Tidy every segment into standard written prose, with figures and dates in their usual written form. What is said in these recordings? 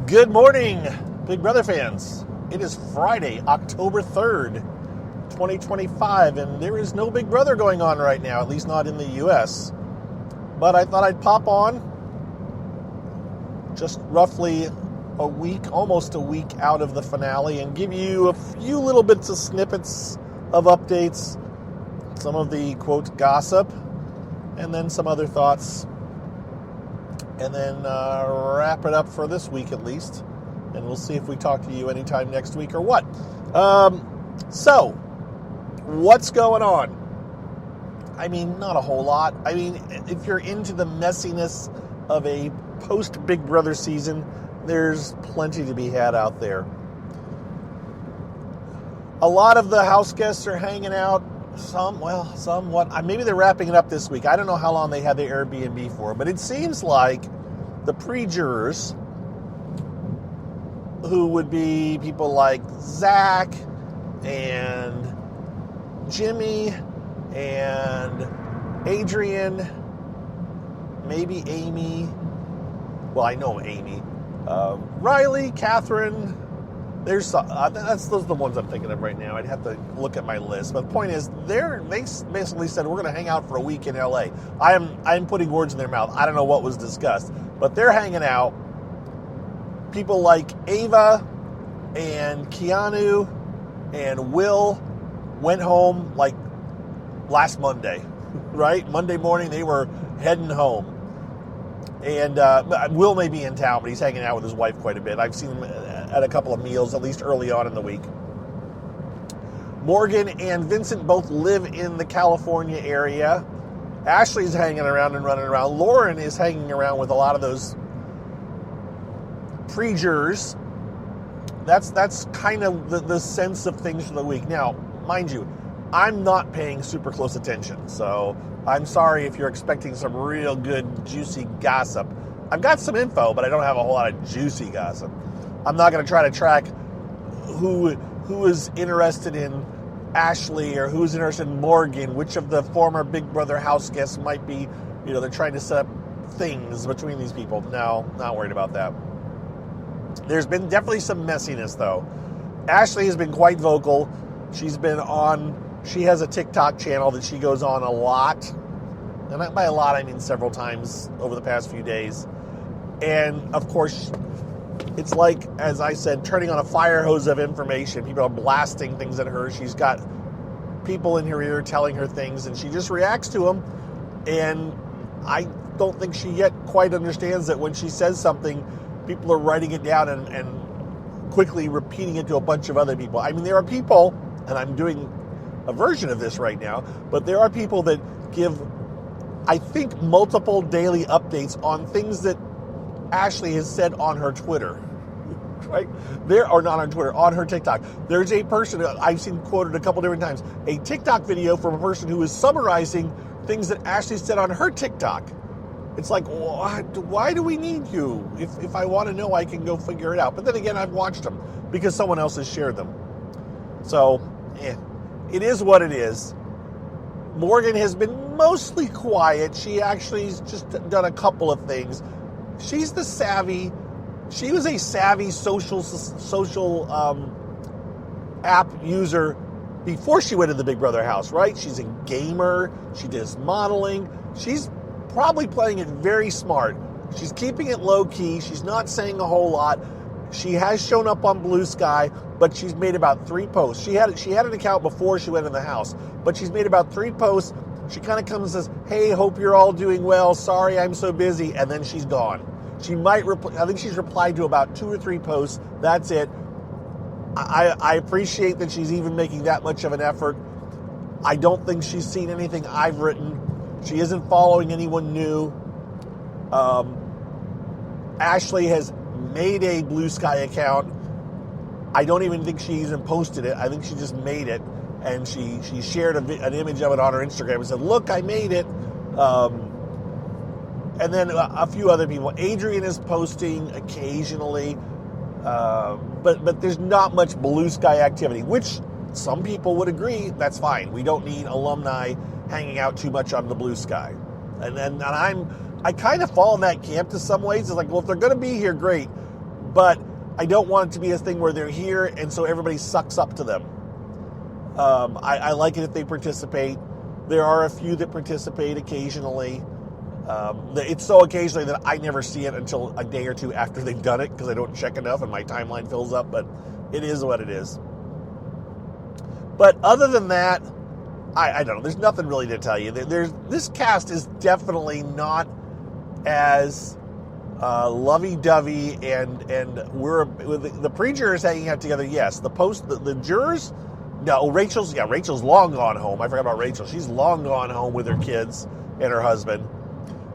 Good morning, Big Brother fans. It is Friday, October 3rd, 2025, and there is no Big Brother going on right now, at least not in the U.S. But I thought I'd pop on just roughly a week, almost a week out of the finale, and give you a few little bits of snippets of updates, some of the, quote, gossip, and then some other thoughts. And then wrap it up for this week at least. And we'll see if we talk to you anytime next week or what. So, what's going on? I mean, not a whole lot. I mean, if you're into the messiness of a post-Big Brother season, there's plenty to be had out there. A lot of the house guests are hanging out. Somewhat. Maybe they're wrapping it up this week. I don't know how long they had the Airbnb for, but it seems like the pre-jurors, who would be people like Zach and Jimmy and Adrian, maybe Amy. Well, I know Amy. Riley, Catherine. Those are the ones I'm thinking of right now. I'd have to look at my list. But the point is, they basically said, we're going to hang out for a week in LA. I'm putting words in their mouth. I don't know what was discussed. But they're hanging out. People like Ava and Keanu and Will went home like last Monday, right? Monday morning, they were heading home. And Will may be in town, but he's hanging out with his wife quite a bit. I've seen him at a couple of meals, at least early on in the week. Morgan and Vincent both live in the California area. Ashley's hanging around and running around. Lauren is hanging around with a lot of those pre-jurors. That's kind of the sense of things for the week. Now, mind you, I'm not paying super close attention, so I'm sorry if you're expecting some real good, juicy gossip. I've got some info, but I don't have a whole lot of juicy gossip. I'm not going to try to track who is interested in Ashley or who's interested in Morgan, which of the former Big Brother house guests might be, they're trying to set up things between these people. No, not worried about that. There's been definitely some messiness, though. Ashley has been quite vocal. She has a TikTok channel that she goes on a lot. And by a lot, I mean several times over the past few days. And, of course, it's like, as I said, turning on a fire hose of information. People are blasting things at her. She's got people in her ear telling her things, and she just reacts to them. And I don't think she yet quite understands that when she says something, people are writing it down and quickly repeating it to a bunch of other people. I mean, there are people, and I'm doing a version of this right now, but there are people that give, I think, multiple daily updates on things that Ashley has said on her Twitter, right? Not on Twitter, on her TikTok. There's a person I've seen quoted a couple different times, a TikTok video from a person who is summarizing things that Ashley said on her TikTok. It's like, why do we need you? If I want to know, I can go figure it out. But then again, I've watched them because someone else has shared them. So, it is what it is. Morgan has been mostly quiet. She actually's just done a couple of things. She was a savvy social app user before she went to the Big Brother house, right? She's a gamer. She does modeling. She's probably playing it very smart. She's keeping it low key. She's not saying a whole lot. She has shown up on Blue Sky, but she's made about 3 posts. She had an account before she went in the house, but she's made about 3 posts. She kind of comes and says, "Hey, hope you're all doing well. Sorry, I'm so busy," and then she's gone. She might I think she's replied to about 2 or 3 posts. That's it. I appreciate that she's even making that much of an effort. I don't think she's seen anything I've written. She isn't following anyone new. Ashley has made a Blue Sky account. I don't even think she even posted it. I think she just made it, and she shared an image of it on her Instagram and said, "Look, I made it." And then a few other people. Adrian is posting occasionally, but there's not much Blue Sky activity, which some people would agree, that's fine. We don't need alumni hanging out too much on the Blue Sky. And I kind of fall in that camp to some ways. It's like, well, if they're going to be here, great. but I don't want it to be a thing where they're here and so everybody sucks up to them. I like it if they participate. There are a few that participate occasionally. It's so occasionally that I never see it until a day or two after they've done it because I don't check enough and my timeline fills up, but it is what it is. But other than that, I don't know. There's nothing really to tell you. This cast is definitely not as lovey-dovey, and the pre-jurors hanging out together. Yes, the jurors. No, Rachel's long gone home. I forgot about Rachel. She's long gone home with her kids and her husband.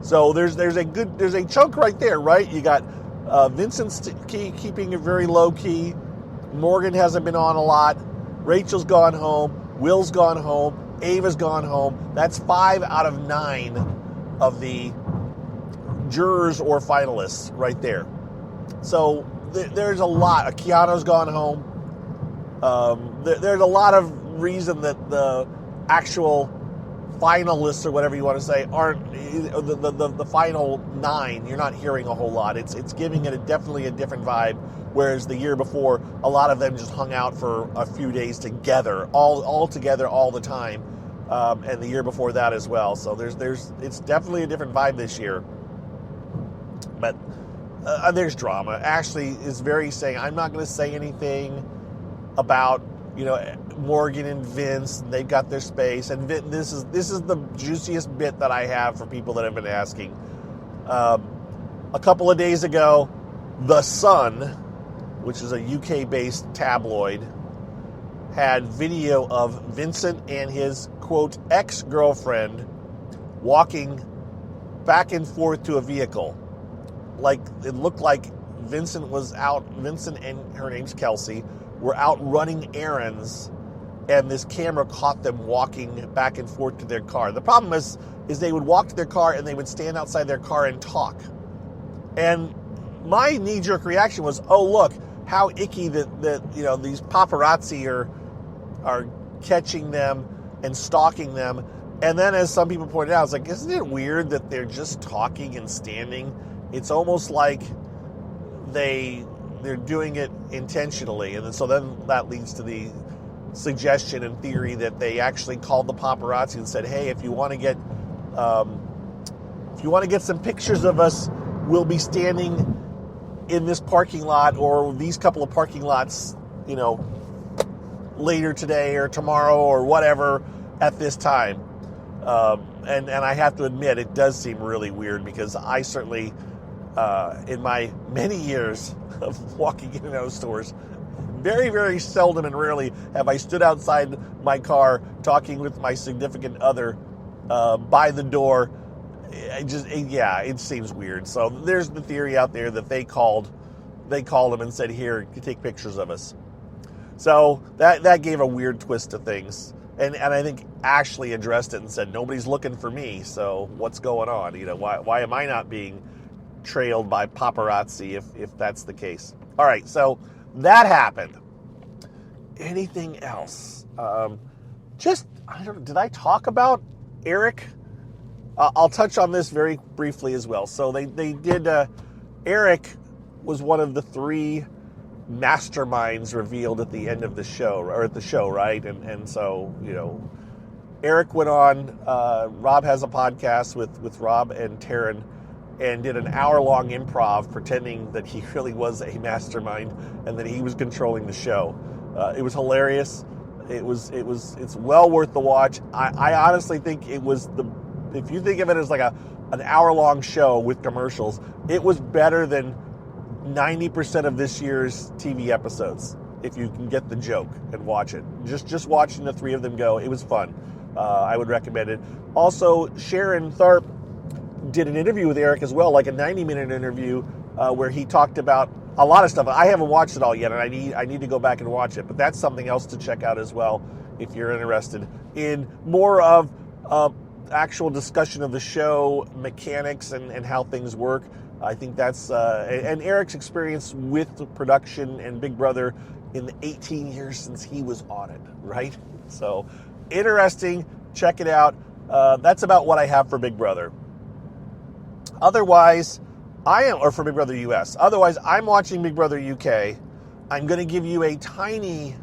So there's a chunk right there, right? You got Vincent's keeping it very low key. Morgan hasn't been on a lot. Rachel's gone home. Will's gone home. Ava's gone home. That's 5 out of 9 of the jurors or finalists right there. So there's a lot. Keanu's gone home. There's a lot of reason that the actual finalists, or whatever you want to say, aren't the final 9. You're not hearing a whole lot. It's giving it definitely a different vibe. Whereas the year before, a lot of them just hung out for a few days together, all together all the time, and the year before that as well. So it's definitely a different vibe this year. But there's drama. Ashley is very saying, I'm not going to say anything about Morgan and Vince. They've got their space, and this is the juiciest bit that I have for people that have been asking. A couple of days ago, The Sun, which is a UK-based tabloid, had video of Vincent and his, quote, ex-girlfriend walking back and forth to a vehicle. Like, it looked like Vincent and her name's Kelsey, were out running errands, and this camera caught them walking back and forth to their car. The problem is they would walk to their car and they would stand outside their car and talk. And my knee-jerk reaction was, oh, look, how icky that these paparazzi are catching them and stalking them. And then, as some people pointed out, it's like, isn't it weird that they're just talking and standing? It's almost like they're doing it intentionally. And so then that leads to the suggestion and theory that they actually called the paparazzi and said, hey, if you want to get some pictures of us, we'll be standing in this parking lot or these couple of parking lots, later today or tomorrow or whatever at this time. And I have to admit, it does seem really weird because I certainly, in my many years of walking in and out of stores, very, very seldom and rarely have I stood outside my car talking with my significant other by the door. It seems weird. So there's the theory out there that they called him and said, here, you take pictures of us. So that gave a weird twist to things. And I think Ashley addressed it and said, nobody's looking for me, so what's going on? Why am I not being trailed by paparazzi if that's the case? All right, so that happened. Anything else? Did I talk about Eric? I'll touch on this very briefly as well. So they did, Eric was one of the 3 masterminds revealed at the end of the show, or at the show, right? And so, Eric went on, Rob has a podcast with Rob and Taryn, and did an hour-long improv pretending that he really was a mastermind and that he was controlling the show. It was hilarious. It's well worth the watch. I honestly think it was if you think of it as like an hour-long show with commercials, it was better than 90% of this year's TV episodes, if you can get the joke and watch it. Just watching the 3 of them go, it was fun. I would recommend it. Also, Sharon Tharp did an interview with Eric as well, like a 90-minute interview where he talked about a lot of stuff. I haven't watched it all yet, and I need to go back and watch it, but that's something else to check out as well if you're interested in more of actual discussion of the show, mechanics, and how things work. I think that's, and Eric's experience with production and Big Brother in the 18 years since he was on it, right? So, interesting. Check it out. That's about what I have for Big Brother. Otherwise, or for Big Brother US. Otherwise, I'm watching Big Brother UK. I'm going to give you a tiny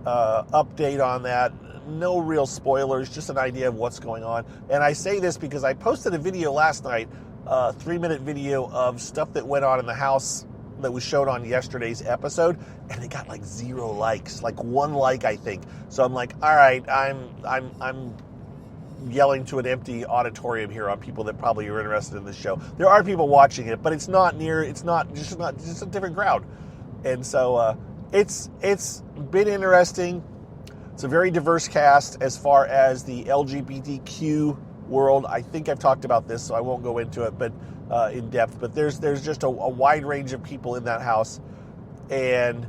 update on that. No real spoilers, just an idea of what's going on. And I say this because I posted a video last night, a 3-minute video of stuff that went on in the house that was shown on yesterday's episode, and it got like 0 likes, like 1 like, I think. So I'm like, all right, I'm yelling to an empty auditorium here on people that probably are interested in this show. There are people watching it, but it's just a different crowd. And so it's been interesting. It's a very diverse cast as far as the LGBTQ world. I think I've talked about this, so I won't go into it, but in depth. But there's just a wide range of people in that house, and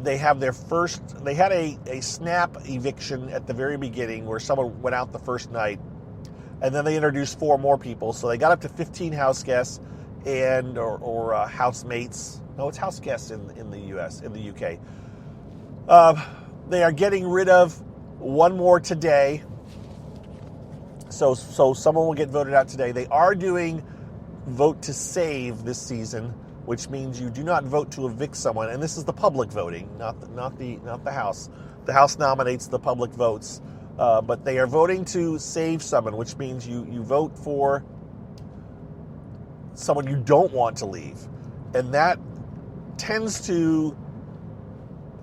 they have they had a snap eviction at the very beginning where someone went out the first night, and then they introduced 4 more people, so they got up to 15 house guests and or housemates. No, it's house guests in the UK. They are getting rid of 1 more today. So someone will get voted out today. They are doing vote to save this season, which means you do not vote to evict someone. And this is the public voting, not the House. The House nominates, the public votes. But they are voting to save someone, which means you vote for someone you don't want to leave. And that tends to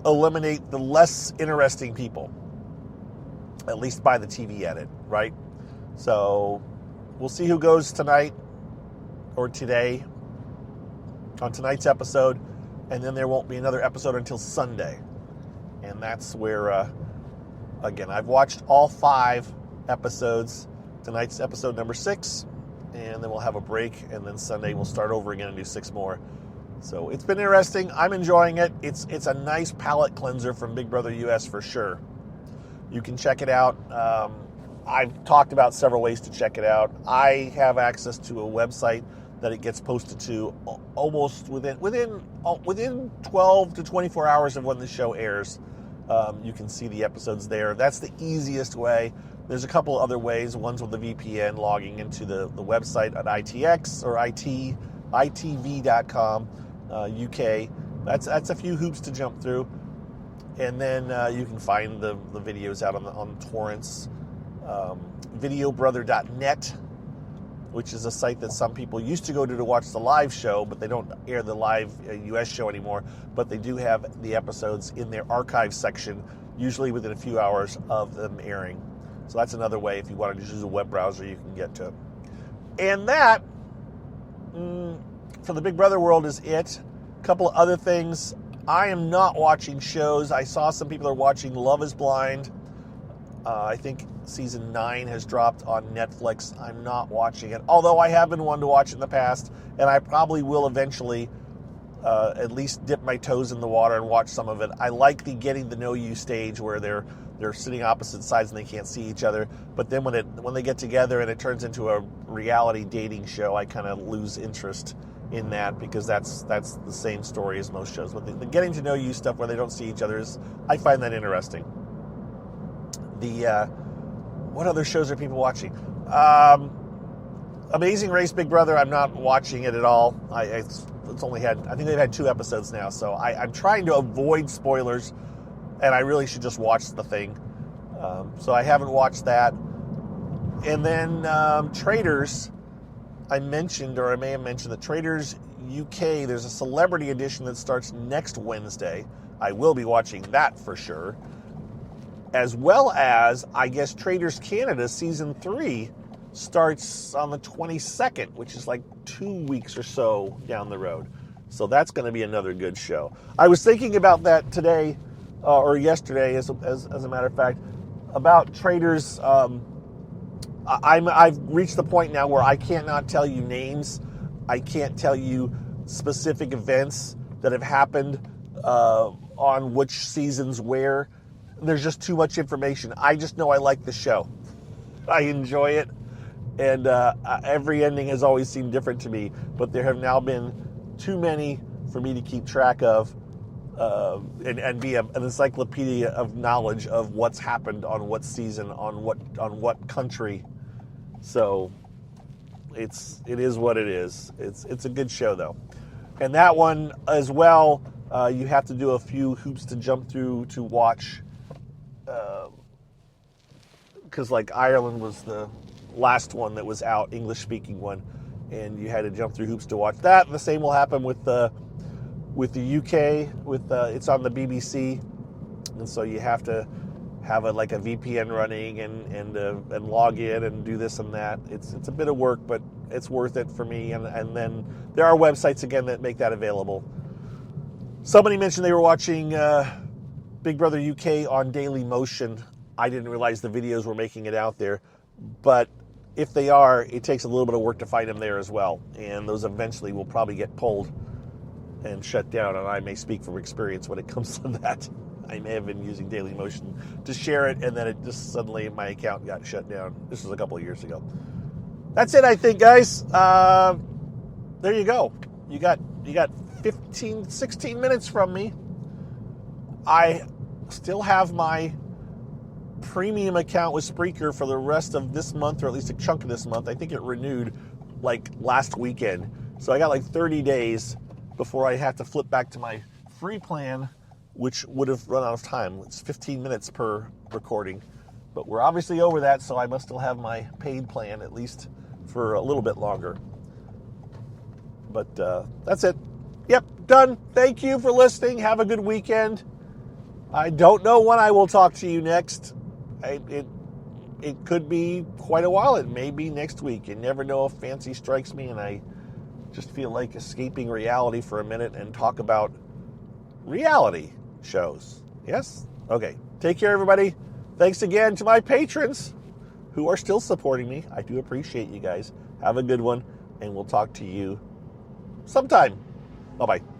eliminate the less interesting people, at least by the TV edit, right? So we'll see who goes tonight or today on tonight's episode, and then there won't be another episode until Sunday. And that's where, again, I've watched all 5 episodes. Tonight's episode number 6, and then we'll have a break, and then Sunday we'll start over again and do 6 more. So it's been interesting. I'm enjoying it. It's a nice palate cleanser from Big Brother US for sure. You can check it out. I've talked about several ways to check it out. I have access to a website that it gets posted to almost within 12 to 24 hours of when the show airs. You can see the episodes there. That's the easiest way. There's a couple other ways. One's with a VPN, logging into the website at ITX or ITV.com. UK. That's a few hoops to jump through, and then you can find the videos out on torrents. Videobrother.net, which is a site that some people used to go to watch the live show, but they don't air the live US show anymore. But they do have the episodes in their archive section, usually within a few hours of them airing. So that's another way, if you want to just use a web browser, you can get to it. And that for the Big Brother world is it. A couple of other things. I am not watching shows. I saw some people are watching Love is Blind. I think season 9 has dropped on Netflix. I'm not watching it, although I have been one to watch it in the past, and I probably will eventually at least dip my toes in the water and watch some of it. I like the getting to know you stage where they're sitting opposite sides and they can't see each other. But then when they get together and it turns into a reality dating show, I kind of lose interest in that, because that's the same story as most shows. But the getting to know you stuff where they don't see each other I find that interesting. What other shows are people watching? Amazing Race Big Brother, I'm not watching it at all. I think they've had 2 episodes now, so I'm trying to avoid spoilers, and I really should just watch the thing. So I haven't watched that. And then Traitors, I mentioned, or I may have mentioned, that Traitors UK, there's a celebrity edition that starts next Wednesday. I will be watching that for sure. As well as, I guess, Traitors Canada Season 3 starts on the 22nd, which is like 2 weeks or so down the road. So that's going to be another good show. I was thinking about that today, or yesterday, as a matter of fact, about Traitors. I've reached the point now where I can't not tell you names. I can't tell you specific events that have happened on which seasons where. There's just too much information. I just know I like the show. I enjoy it. And every ending has always seemed different to me. But there have now been too many for me to keep track of and be an encyclopedia of knowledge of what's happened on what season, on what country. So it is what it is. It's a good show though, and that one as well. You have to do a few hoops to jump through to watch, because like Ireland was the last one that was out, English speaking one, and you had to jump through hoops to watch that. And the same will happen with the UK. It's on the BBC, and so you have to have a VPN running and log in and do this and that. It's a bit of work, but it's worth it for me. And then there are websites again that make that available. Somebody mentioned they were watching Big Brother UK on Daily Motion. I didn't realize the videos were making it out there, but if they are, it takes a little bit of work to find them there as well. And those eventually will probably get pulled and shut down. And I may speak from experience when it comes to that. I may have been using Daily Motion to share it, and then it just suddenly my account got shut down. This was a couple of years ago. That's it, I think, guys. There you go. You got 15, 16 minutes from me. I still have my premium account with Spreaker for the rest of this month, or at least a chunk of this month. I think it renewed like last weekend. So I got like 30 days before I have to flip back to my free plan, which would have run out of time. It's 15 minutes per recording. But we're obviously over that, so I must still have my paid plan at least for a little bit longer. But that's it. Yep, done. Thank you for listening. Have a good weekend. I don't know when I will talk to you next. It could be quite a while. It may be next week. You never know if fancy strikes me and I just feel like escaping reality for a minute and talk about reality shows. Yes? Okay. Take care, everybody. Thanks again to my patrons who are still supporting me. I do appreciate you guys. Have a good one, and we'll talk to you sometime. Bye-bye.